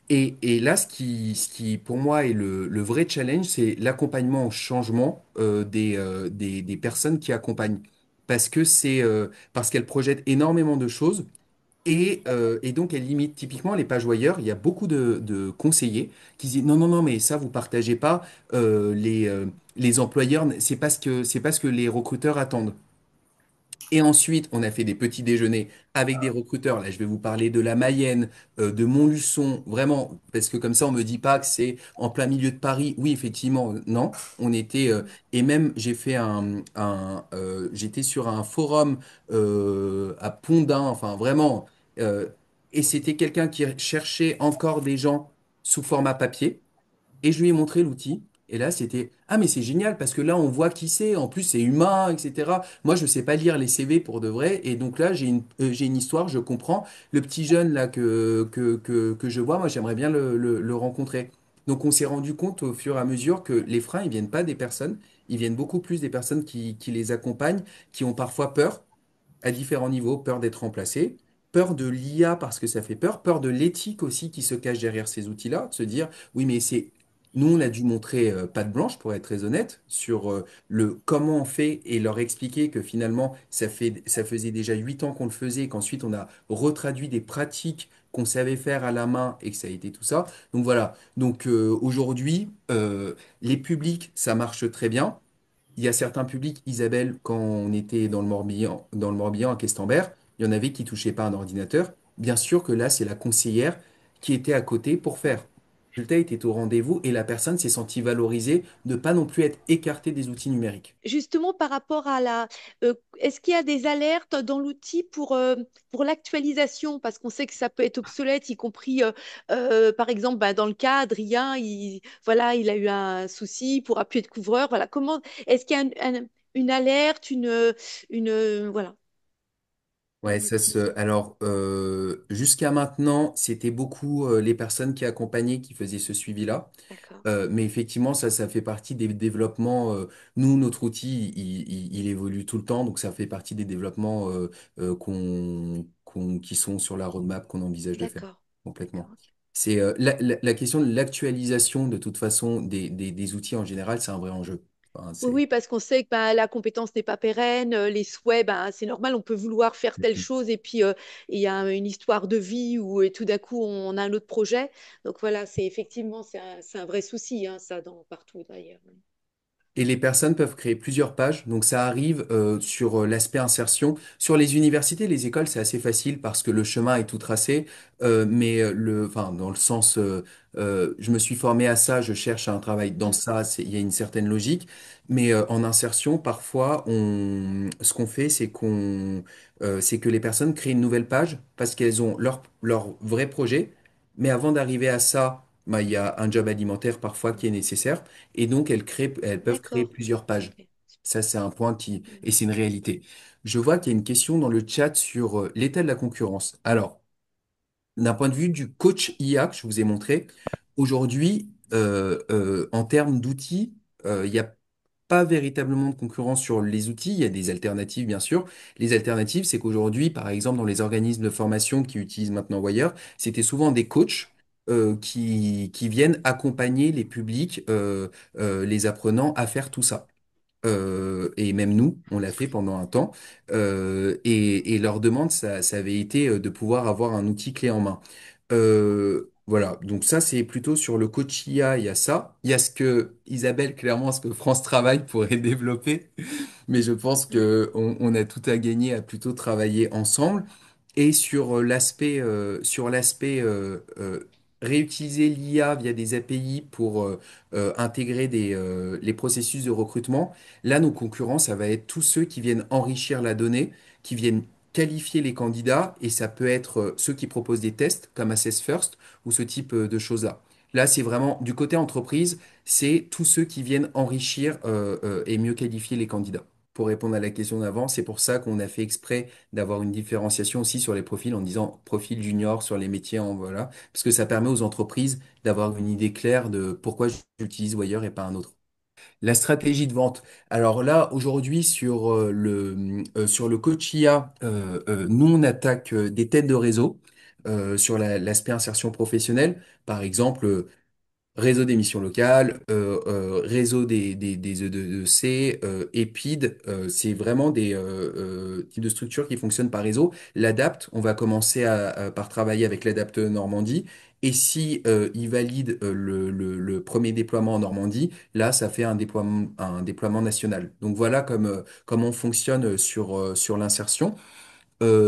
Speaker 1: Et là, ce qui pour moi est le vrai challenge, c'est l'accompagnement au changement des personnes qui accompagnent. Parce qu'elles projettent énormément de choses et donc elles limitent typiquement les pages voyeurs. Il y a beaucoup de conseillers qui disent non, non, non, mais ça, vous partagez pas. Les employeurs, c'est pas ce que les recruteurs attendent. Et ensuite, on a fait des petits déjeuners avec des recruteurs. Là, je vais vous parler de la Mayenne, de Montluçon, vraiment, parce que comme ça, on me dit pas que c'est en plein milieu de Paris. Oui, effectivement, non. On était, et même, j'étais sur un forum à Pondin, enfin, vraiment, euh, et c'était quelqu'un qui cherchait encore des gens sous format papier. Et je lui ai montré l'outil. Et là, c'était, ah, mais c'est génial parce que là, on voit qui c'est. En plus, c'est humain, etc. Moi, je sais pas lire les CV pour de vrai. Et donc là, j'ai une histoire, je comprends. Le petit jeune là que je vois, moi, j'aimerais bien le rencontrer. Donc, on s'est rendu compte au fur et à mesure que les freins, ils viennent pas des personnes. Ils viennent beaucoup plus des personnes qui les accompagnent, qui ont parfois peur à différents niveaux, peur d'être remplacé, peur de l'IA parce que ça fait peur, peur de l'éthique aussi qui se cache derrière ces outils-là, de se dire, oui, mais nous, on a dû montrer patte blanche, pour être très honnête, sur le comment on fait et leur expliquer que finalement, ça faisait déjà 8 ans qu'on le faisait, qu'ensuite on a retraduit des pratiques qu'on savait faire à la main et que ça a été tout ça. Donc voilà. Donc aujourd'hui, les publics, ça marche très bien. Il y a certains publics, Isabelle, quand on était dans le Morbihan à Questembert, il y en avait qui touchaient pas un ordinateur. Bien sûr que là, c'est la conseillère qui était à côté pour faire. Le résultat était au rendez-vous et la personne s'est sentie valorisée de pas non plus être écartée des outils numériques.
Speaker 2: Justement, par rapport à est-ce qu'il y a des alertes dans l'outil pour l'actualisation? Parce qu'on sait que ça peut être obsolète, y compris, par exemple, bah, dans le cas, Adrien, voilà, il a eu un souci pour appuyer de couvreur. Voilà, est-ce qu'il y a une alerte, voilà, dans
Speaker 1: Ouais,
Speaker 2: l'outil?
Speaker 1: alors jusqu'à maintenant, c'était beaucoup les personnes qui accompagnaient qui faisaient ce suivi-là.
Speaker 2: D'accord.
Speaker 1: Mais effectivement, ça fait partie des développements. Nous, notre outil, il évolue tout le temps, donc ça fait partie des développements qui sont sur la roadmap qu'on envisage de faire
Speaker 2: D'accord.
Speaker 1: complètement.
Speaker 2: D'accord. Ok.
Speaker 1: C'est la question de l'actualisation de toute façon des outils en général, c'est un vrai enjeu. Enfin,
Speaker 2: Oui, oui, parce qu'on sait que bah, la compétence n'est pas pérenne, les souhaits, bah, c'est normal, on peut vouloir faire telle chose et puis il y a une histoire de vie où et tout d'un coup on a un autre projet. Donc voilà, c'est effectivement c'est un vrai souci, hein, ça, partout d'ailleurs.
Speaker 1: Et les personnes peuvent créer plusieurs pages. Donc ça arrive sur l'aspect insertion. Sur les universités, les écoles, c'est assez facile parce que le chemin est tout tracé. Enfin, dans le sens, je me suis formé à ça, je cherche un travail dans
Speaker 2: Mm.
Speaker 1: ça, il y a une certaine logique. Mais en insertion, parfois, ce qu'on fait, c'est que les personnes créent une nouvelle page parce qu'elles ont leur vrai projet. Mais avant d'arriver à ça, bah, il y a un job alimentaire parfois qui est nécessaire. Et donc, elles peuvent créer
Speaker 2: D'accord.
Speaker 1: plusieurs pages.
Speaker 2: Ok.
Speaker 1: Ça, c'est un point
Speaker 2: Mm.
Speaker 1: et c'est une réalité. Je vois qu'il y a une question dans le chat sur l'état de la concurrence. Alors, d'un point de vue du coach IA que je vous ai montré, aujourd'hui, en termes d'outils, il n'y a pas véritablement de concurrence sur les outils. Il y a des alternatives, bien sûr. Les alternatives, c'est qu'aujourd'hui, par exemple, dans les organismes de formation qui utilisent maintenant Wire, c'était souvent des coachs qui viennent accompagner les publics, les apprenants à faire tout ça. Et même nous, on l'a fait pendant un temps. Et leur demande, ça avait été de pouvoir avoir un outil clé en main. Voilà, donc ça, c'est plutôt sur le coach IA, il y a ça. Il y a ce que Isabelle, clairement, ce que France Travail pourrait développer. Mais je pense
Speaker 2: Mm.
Speaker 1: que on a tout à gagner à plutôt travailler ensemble. Et sur l'aspect réutiliser l'IA via des API pour intégrer les processus de recrutement, là, nos concurrents, ça va être tous ceux qui viennent enrichir la donnée, qui viennent qualifier les candidats, et ça peut être ceux qui proposent des tests comme Assess First ou ce type de choses-là. Là, c'est vraiment du côté entreprise, c'est tous ceux qui viennent enrichir et mieux qualifier les candidats. pour répondre à la question d'avant, c'est pour ça qu'on a fait exprès d'avoir une différenciation aussi sur les profils en disant profil junior sur les métiers en voilà, parce que ça permet aux entreprises d'avoir une idée claire de pourquoi j'utilise Wire et pas un autre. La stratégie de vente. Alors là, aujourd'hui, sur le coach IA, nous, on attaque des têtes de réseau sur l'aspect insertion professionnelle. Par exemple, réseau des missions locales, réseau des EC, EPID, c'est vraiment des types de structures qui fonctionnent par réseau. L'ADAPT, on va commencer par travailler avec l'ADAPT Normandie. Et si il valide le premier déploiement en Normandie, là, ça fait un déploiement national. Donc voilà comme on fonctionne sur l'insertion.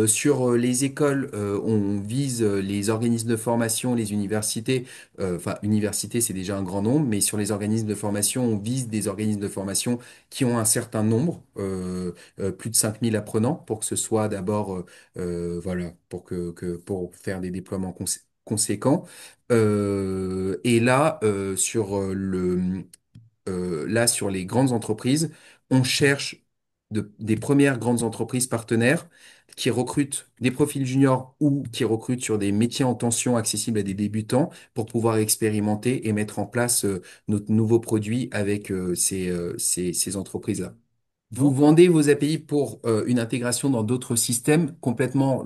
Speaker 1: Sur les écoles, on vise les organismes de formation, les universités. Enfin, université, c'est déjà un grand nombre, mais sur les organismes de formation, on vise des organismes de formation qui ont un certain nombre, plus de 5000 apprenants, pour que ce soit d'abord, voilà, pour faire des déploiements conséquents. Et là, là, sur les grandes entreprises, on cherche des premières grandes entreprises partenaires qui recrutent des profils juniors ou qui recrutent sur des métiers en tension accessibles à des débutants pour pouvoir expérimenter et mettre en place notre nouveau produit avec ces entreprises-là. Vous
Speaker 4: Bon,
Speaker 1: vendez vos API pour une intégration dans d'autres systèmes complètement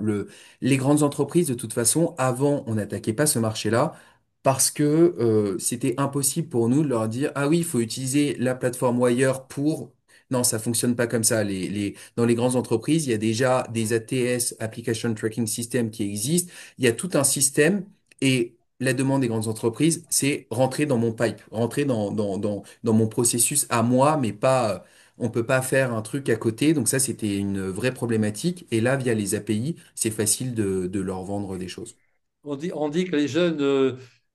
Speaker 1: les grandes entreprises de toute façon avant on n'attaquait pas ce marché-là parce que c'était impossible pour nous de leur dire ah oui il faut utiliser la plateforme Wire pour non ça fonctionne pas comme ça dans les grandes entreprises il y a déjà des ATS Application Tracking System qui existent il y a tout un système et la demande des grandes entreprises c'est rentrer dans mon pipe rentrer dans mon processus à moi mais pas on peut pas faire un truc à côté, donc ça c'était une vraie problématique. Et là, via les API, c'est facile de leur vendre des choses.
Speaker 4: on dit que les jeunes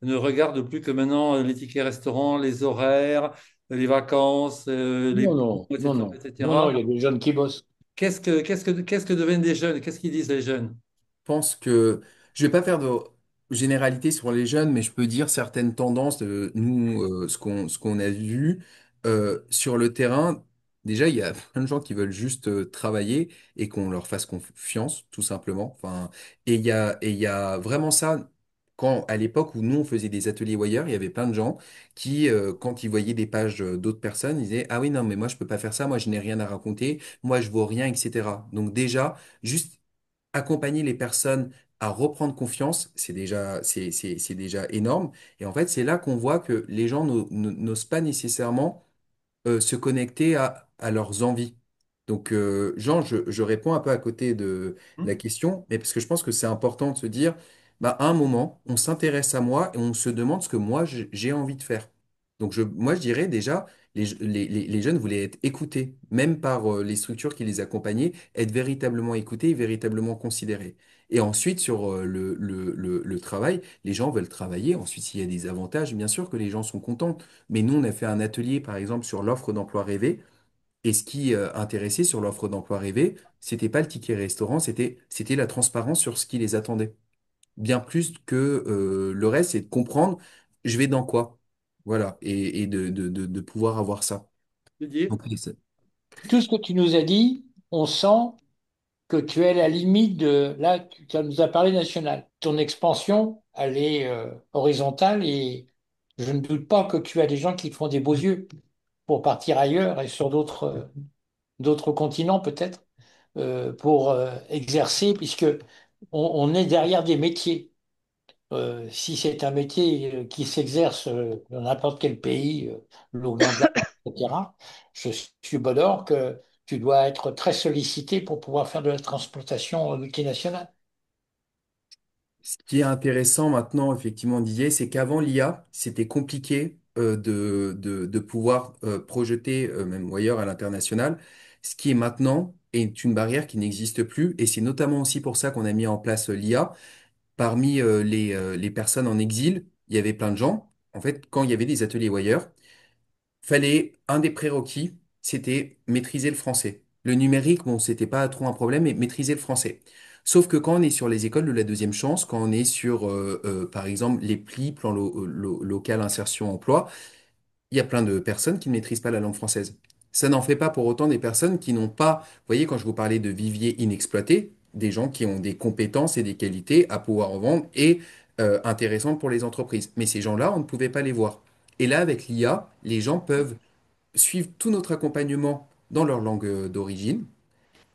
Speaker 4: ne regardent plus que maintenant les tickets restaurants, les horaires, les vacances, les
Speaker 5: Non,
Speaker 4: ponts,
Speaker 5: non, non,
Speaker 4: etc.,
Speaker 5: non. Non, non,
Speaker 4: etc.
Speaker 5: il y a des jeunes qui bossent.
Speaker 4: Qu'est-ce que deviennent des jeunes? Qu'est-ce qu'ils disent les jeunes?
Speaker 1: Pense que je vais pas faire de généralité sur les jeunes, mais je peux dire certaines tendances de nous, ce qu'on a vu sur le terrain. Déjà, il y a plein de gens qui veulent juste travailler et qu'on leur fasse confiance, tout simplement. Enfin, et il y a vraiment ça. Quand, à l'époque où nous, on faisait des ateliers Wire, il y avait plein de gens qui, quand ils voyaient des pages d'autres personnes, ils disaient, ah oui, non, mais moi, je peux pas faire ça, moi, je n'ai rien à raconter, moi, je vaux rien, etc. Donc déjà, juste accompagner les personnes à reprendre confiance, c'est déjà énorme. Et en fait, c'est là qu'on voit que les gens n'osent pas nécessairement se connecter à leurs envies. Donc, Jean, je réponds un peu à côté de la
Speaker 4: Hmm.
Speaker 1: question, mais parce que je pense que c'est important de se dire, bah, à un moment, on s'intéresse à moi et on se demande ce que moi, j'ai envie de faire. Donc, moi, je dirais déjà, les jeunes voulaient être écoutés, même par les structures qui les accompagnaient, être véritablement écoutés et véritablement considérés. Et ensuite, sur le travail, les gens veulent travailler. Ensuite, s'il y a des avantages, bien sûr que les gens sont contents. Mais nous, on a fait un atelier, par exemple, sur l'offre d'emploi rêvé. Et ce qui intéressait sur l'offre d'emploi rêvé, c'était pas le ticket restaurant, c'était la transparence sur ce qui les attendait. Bien plus que le reste, c'est de comprendre, je vais dans quoi. Voilà. Et de pouvoir avoir ça.
Speaker 4: Didier?
Speaker 1: Donc,
Speaker 5: Tout ce que tu nous as dit, on sent que tu es à la limite de... Là, tu nous as parlé national. Ton expansion, elle est horizontale et je ne doute pas que tu as des gens qui te font des beaux yeux pour partir ailleurs et sur d'autres continents peut-être pour exercer, puisque on est derrière des métiers. Si c'est un métier qui s'exerce dans n'importe quel pays, l'Ouganda, etc., je suis bon d'or que tu dois être très sollicité pour pouvoir faire de la transplantation multinationale.
Speaker 1: Ce qui est intéressant maintenant, effectivement, Didier, c'est qu'avant l'IA, c'était compliqué de pouvoir projeter, même ailleurs à l'international. Ce qui est maintenant est une barrière qui n'existe plus. Et c'est notamment aussi pour ça qu'on a mis en place l'IA. Parmi les personnes en exil, il y avait plein de gens. En fait, quand il y avait des ateliers Wire, fallait un des prérequis, c'était maîtriser le français. Le numérique, bon, c'était pas trop un problème, mais maîtriser le français. Sauf que quand on est sur les écoles de la deuxième chance, quand on est sur, par exemple, les plis, local insertion emploi, il y a plein de personnes qui ne maîtrisent pas la langue française. ça n'en fait pas pour autant des personnes qui n'ont pas, vous voyez, quand je vous parlais de vivier inexploité, des gens qui ont des compétences et des qualités à pouvoir en vendre et intéressantes pour les entreprises. Mais ces gens-là, on ne pouvait pas les voir. Et là, avec l'IA, les gens peuvent suivre tout notre accompagnement dans leur langue d'origine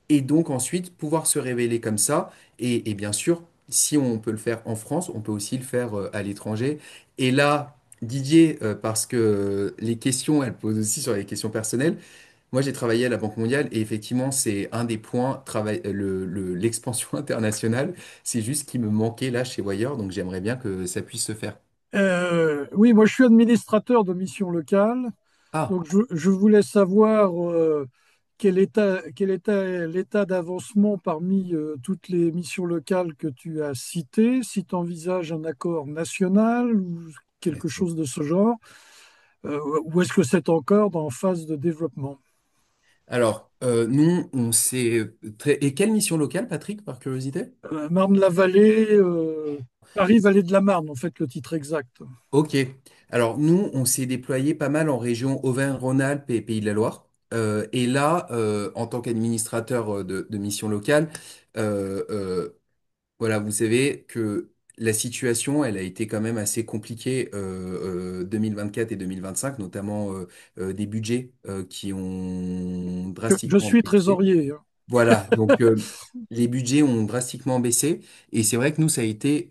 Speaker 1: et donc ensuite pouvoir se révéler comme ça. Et bien sûr, si on peut le faire en France, on peut aussi le faire à l'étranger. Et là, Didier, parce que les questions, elles posent aussi sur les questions personnelles. Moi, j'ai travaillé à la Banque mondiale et effectivement, c'est un des points, l'expansion internationale. C'est juste ce qui me manquait là chez Wire, donc j'aimerais bien que ça puisse se faire.
Speaker 6: Oui, moi je suis administrateur de mission locale,
Speaker 1: Ah,
Speaker 6: donc je voulais savoir quel était l'état d'avancement parmi toutes les missions locales que tu as citées, si tu envisages un accord national ou quelque chose de ce genre, ou est-ce que c'est encore en phase de développement?
Speaker 1: alors, nous, on s'est très... Et quelle mission locale, Patrick, par curiosité?
Speaker 6: Marne-la-Vallée, Paris-Vallée de la Marne, en fait, le titre exact.
Speaker 1: Ok. Alors, nous, on s'est déployé pas mal en région Auvergne-Rhône-Alpes et Pays de la Loire. Et là, en tant qu'administrateur de mission locale, euh, euh, voilà, vous savez que la situation, elle a été quand même assez compliquée 2024 et 2025, notamment des budgets qui ont
Speaker 6: Je
Speaker 1: drastiquement
Speaker 6: suis
Speaker 1: baissé.
Speaker 6: trésorier, hein.
Speaker 1: Voilà, donc les budgets ont drastiquement baissé et c'est vrai que nous, ça a été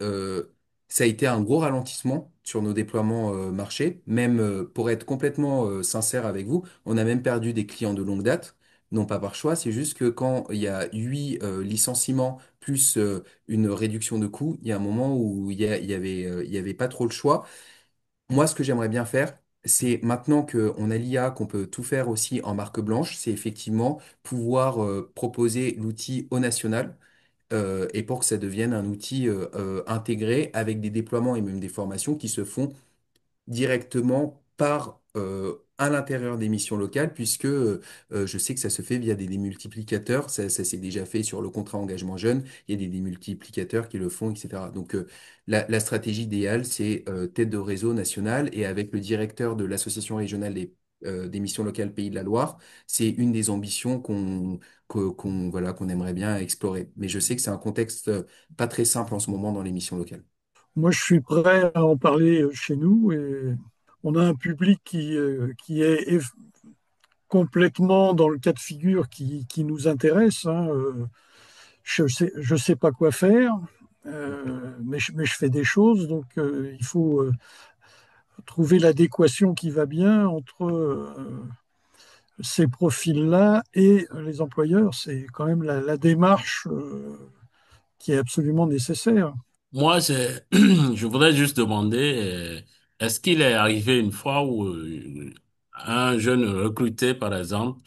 Speaker 1: un gros ralentissement sur nos déploiements marché. Même pour être complètement sincère avec vous, on a même perdu des clients de longue date, non pas par choix, c'est juste que quand il y a 8 licenciements plus une réduction de coûts, il y a un moment où il y avait pas trop le choix. Moi, ce que j'aimerais bien faire, c'est maintenant qu'on a l'IA, qu'on peut tout faire aussi en marque blanche, c'est effectivement pouvoir proposer l'outil au national et pour que ça devienne un outil intégré avec des déploiements et même des formations qui se font directement par à l'intérieur des missions locales, puisque je sais que ça se fait via des démultiplicateurs. Ça s'est déjà fait sur le contrat engagement jeune. Il y a des démultiplicateurs qui le font, etc. Donc la stratégie idéale, c'est tête de réseau national et avec le directeur de l'association régionale des missions locales Pays de la Loire, c'est une des ambitions voilà, qu'on aimerait bien explorer. Mais je sais que c'est un contexte pas très simple en ce moment dans les missions locales.
Speaker 6: Moi, je suis prêt à en parler chez nous et on a un public qui est complètement dans le cas de figure qui nous intéresse, hein. Je sais pas quoi faire, mais je fais des choses, donc il faut trouver l'adéquation qui va bien entre ces profils-là et les employeurs. C'est quand même la démarche qui est absolument nécessaire.
Speaker 7: Moi, je voudrais juste demander, est-ce qu'il est arrivé une fois où un jeune recruté, par exemple,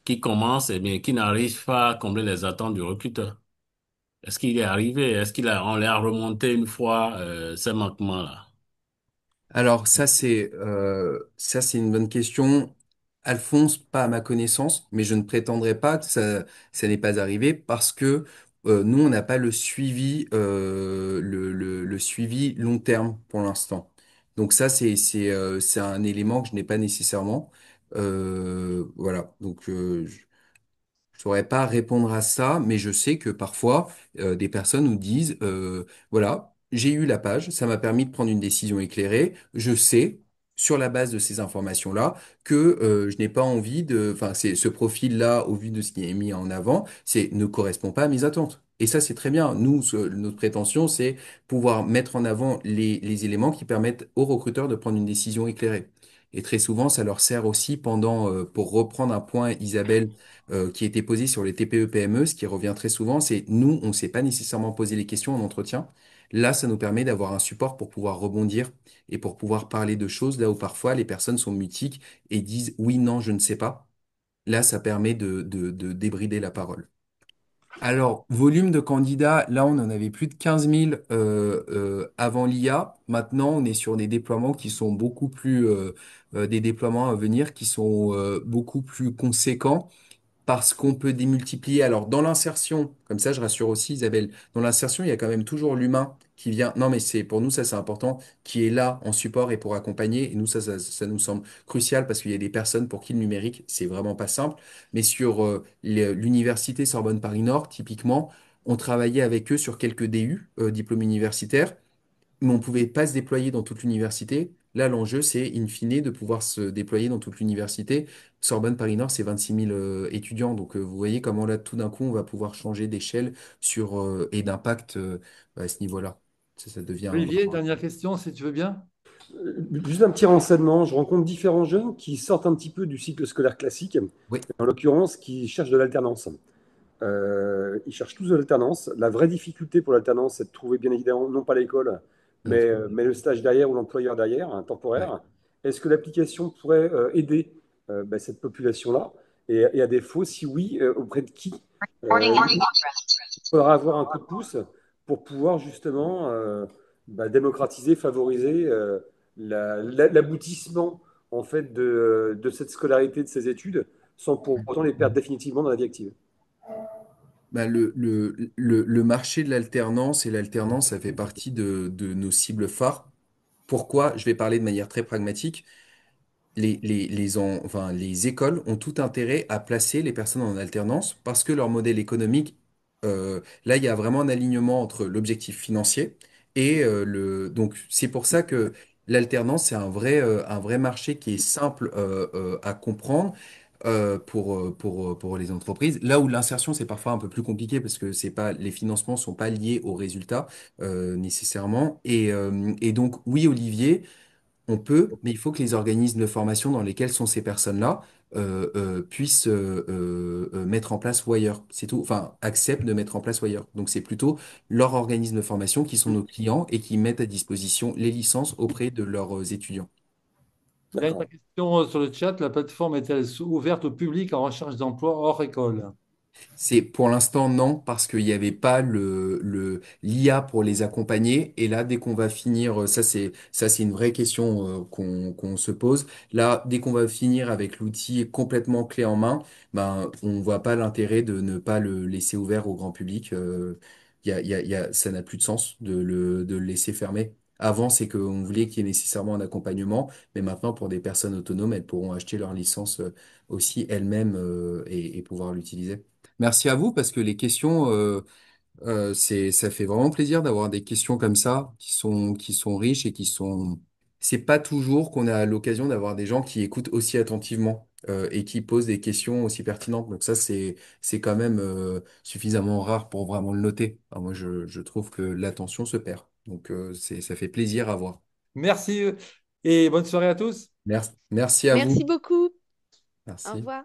Speaker 7: qui commence et bien qui n'arrive pas à combler les attentes du recruteur? Est-ce qu'il est arrivé? On l'a remonté une fois ces manquements-là?
Speaker 1: Alors ça c'est une bonne question. Alphonse, pas à ma connaissance, mais je ne prétendrai pas que ça n'est pas arrivé parce que nous on n'a pas le suivi le suivi long terme pour l'instant. Donc ça c'est un élément que je n'ai pas nécessairement. Voilà donc je saurais pas répondre à ça, mais je sais que parfois, des personnes nous disent, voilà, j'ai eu la page, ça m'a permis de prendre une décision éclairée, je sais, sur la base de ces informations-là, que je n'ai pas envie enfin, ce profil-là, au vu de ce qui est mis en avant, ne correspond pas à mes attentes. Et ça, c'est très bien. Nous, notre prétention, c'est pouvoir mettre en avant les éléments qui permettent aux recruteurs de prendre une décision éclairée. Et très souvent, ça leur sert aussi pour reprendre un point, Isabelle, qui était posé sur les TPE-PME, ce qui revient très souvent, c'est nous, on ne s'est pas nécessairement posé les questions en entretien. Là, ça nous permet d'avoir un support pour pouvoir rebondir et pour pouvoir parler de choses là où parfois les personnes sont mutiques et disent oui, non, je ne sais pas. Là, ça permet de débrider la parole. Alors, volume de candidats, là, on en avait plus de 15 000 avant l'IA. Maintenant, on est sur des déploiements qui sont beaucoup plus, des déploiements à venir qui sont beaucoup plus conséquents parce qu'on peut démultiplier. Alors, dans l'insertion, comme ça, je rassure aussi Isabelle, dans l'insertion, il y a quand même toujours l'humain qui vient. Non, mais c'est pour nous, ça c'est important, qui est là en support et pour accompagner. Et nous, ça nous semble crucial parce qu'il y a des personnes pour qui le numérique, c'est vraiment pas simple. Mais sur l'université Sorbonne Paris Nord, typiquement, on travaillait avec eux sur quelques DU, diplômes universitaires, mais on ne pouvait pas se déployer dans toute l'université. Là, l'enjeu, c'est in fine de pouvoir se déployer dans toute l'université. Sorbonne Paris Nord, c'est 26 000 étudiants. Donc, vous voyez comment là, tout d'un coup, on va pouvoir changer d'échelle sur, et d'impact à ce niveau-là. Ça devient
Speaker 4: Olivier,
Speaker 1: vraiment.
Speaker 4: dernière question, si tu veux bien.
Speaker 8: Juste un petit renseignement, je rencontre différents jeunes qui sortent un petit peu du cycle scolaire classique,
Speaker 1: Oui,
Speaker 8: en l'occurrence qui cherchent de l'alternance. Ils cherchent tous de l'alternance. La vraie difficulté pour l'alternance, c'est de trouver bien évidemment non pas l'école, mais le stage derrière ou l'employeur derrière, un
Speaker 1: ouais.
Speaker 8: temporaire. Est-ce que l'application pourrait aider cette population-là? Et à défaut, si oui, auprès de qui il faudra avoir un coup de pouce pour pouvoir justement démocratiser, favoriser l'aboutissement en fait de cette scolarité, de ces études, sans pour autant les perdre définitivement dans la vie active.
Speaker 1: Bah, le marché de l'alternance et l'alternance, ça fait partie de nos cibles phares. Pourquoi? Je vais parler de manière très pragmatique. Enfin, les écoles ont tout intérêt à placer les personnes en alternance parce que leur modèle économique, là, il y a vraiment un alignement entre l'objectif financier et donc, c'est pour ça que l'alternance, c'est un vrai marché qui est simple à comprendre pour les entreprises. Là où l'insertion, c'est parfois un peu plus compliqué parce que c'est pas, les financements sont pas liés aux résultats nécessairement. Et donc, oui, Olivier. On peut, mais il faut que les organismes de formation dans lesquels sont ces personnes-là puissent mettre en place Wire. C'est tout. Enfin, acceptent de mettre en place Wire. Donc, c'est plutôt leur organisme de formation qui sont nos clients et qui mettent à disposition les licences auprès de leurs étudiants.
Speaker 4: Dernière
Speaker 8: D'accord.
Speaker 4: question sur le chat. La plateforme est-elle ouverte au public en recherche d'emploi hors école?
Speaker 1: C'est pour l'instant non, parce qu'il n'y avait pas l'IA pour les accompagner. Et là, dès qu'on va finir, ça c'est une vraie question qu'on se pose. Là, dès qu'on va finir avec l'outil complètement clé en main, ben on voit pas l'intérêt de ne pas le laisser ouvert au grand public. Ça n'a plus de sens de le laisser fermer. Avant, c'est qu'on voulait qu'il y ait nécessairement un accompagnement, mais maintenant, pour des personnes autonomes, elles pourront acheter leur licence aussi elles-mêmes et pouvoir l'utiliser. Merci à vous parce que les questions, ça fait vraiment plaisir d'avoir des questions comme ça qui sont riches et qui sont. C'est pas toujours qu'on a l'occasion d'avoir des gens qui écoutent aussi attentivement et qui posent des questions aussi pertinentes. Donc ça, c'est quand même suffisamment rare pour vraiment le noter. Alors moi, je trouve que l'attention se perd. Donc ça fait plaisir à voir.
Speaker 4: Merci et bonne soirée à tous.
Speaker 1: Merci à
Speaker 2: Merci
Speaker 1: vous.
Speaker 2: beaucoup. Au
Speaker 1: Merci.
Speaker 2: revoir.